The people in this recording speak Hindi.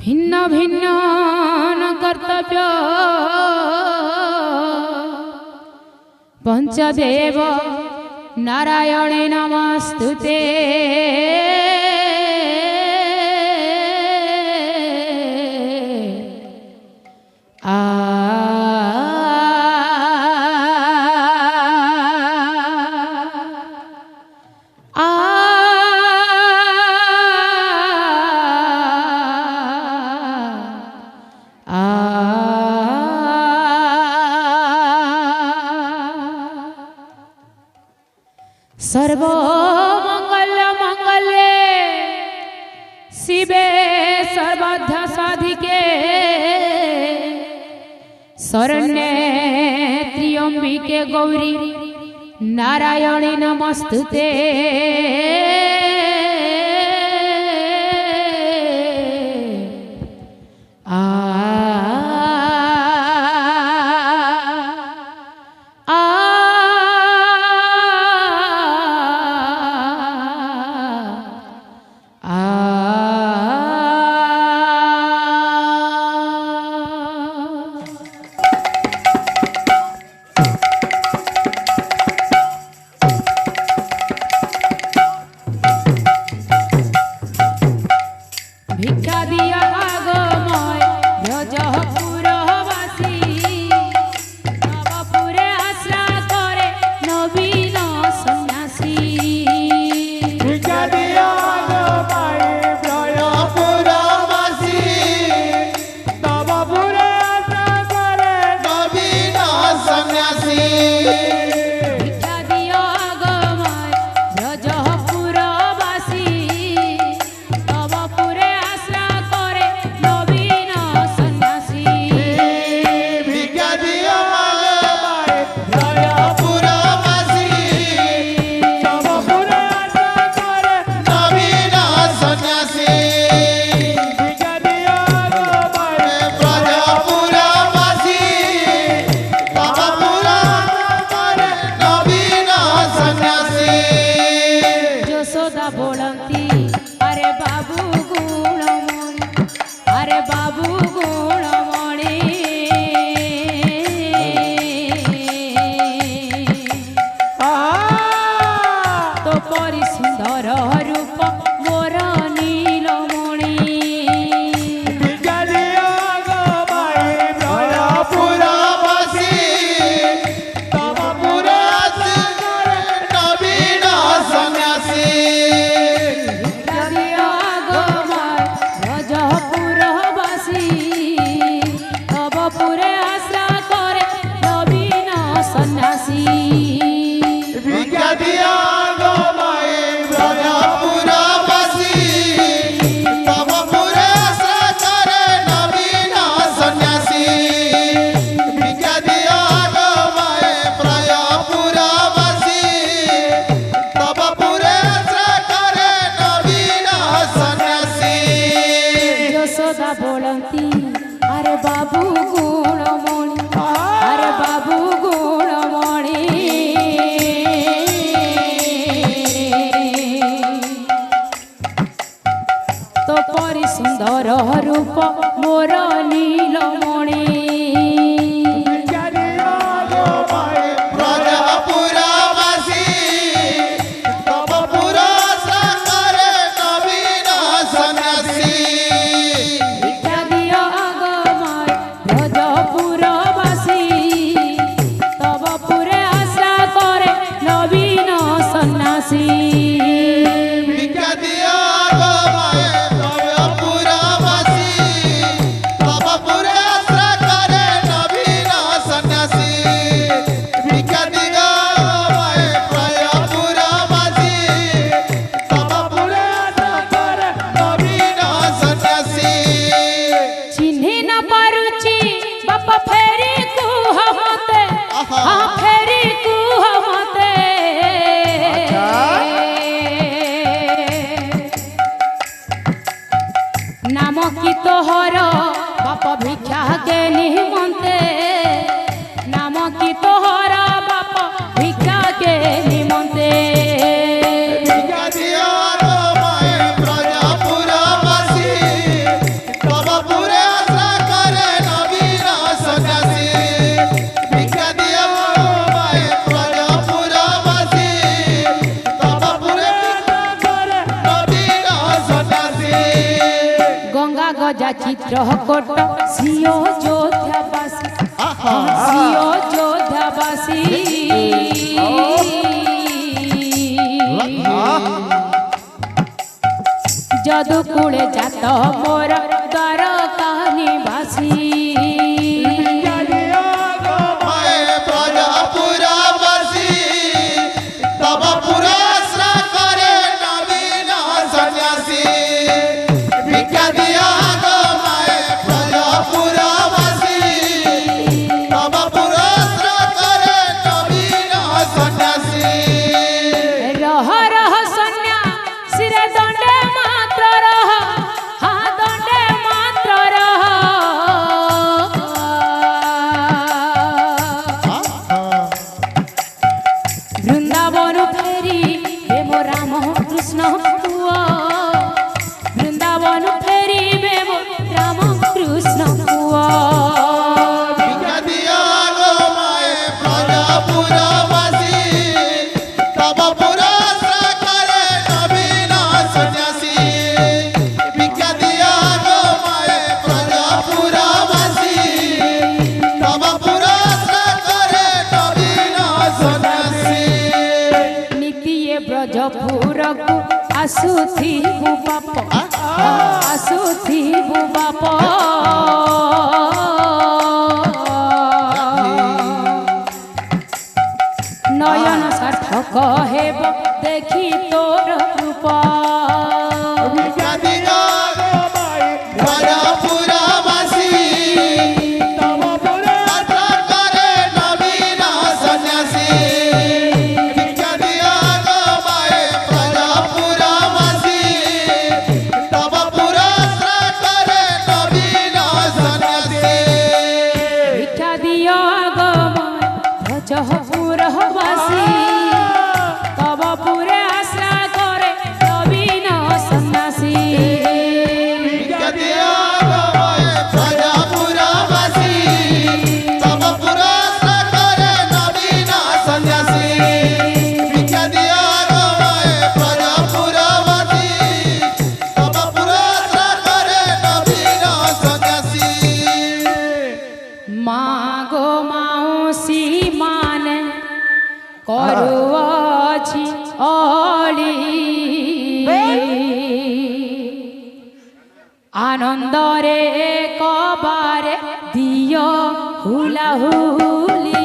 भिन्न भिन्न कर्तव्य पंचदेव नारायणे नमस्तुते। सर्वमंगल मंगले शिवे सर्वध साधिके शरण्ये त्र्यंबिके गौरी नारायणे नमस्तुते। भिक्षा दिया आगमय ब्रजपुरवासी नवपुरे आश्रा करे नवीन सन्यासी। भिक्षा दिया आगमय ब्रजपुरवासी नवपुरे आश्रा करे नवीन सन्यासी। भिक्षा दिया आगमय ब्रजपुरवासी नवपुरे बोलती अरे बाबू गुणमणि, अरे बाबू गुणमणि तो परि सुंदर रूप मोर नीलमणि। बोलती अरे बाबू गुणमणि, अरे बाबू गुणमणि तो परि सुंदर रूप मोर नीलमणि। नाम की तोहर बाप भिक्षा के निमंते, नाम की तोहर बाप भिक्षा के निमंते। भिक्षा दिया रो माए ब्रजपुरवासी तब रंगा गजा चित्रकूट सियो जोध्याबासी सियो जोध्याबासी যদুকুলে জাত মোর দ্বারকা নিবাসী ब्रजपुरकु आसुथिबु बाप आसुथिबु बाप नयन सार्थक हेब देखी तोर रूप ब्रजपुरवासी तब पुरे आश्रा करे नवीन सन्यासी मागो माउसी माने करुआछि अली आनंदरे कबारे दियो हुला हुली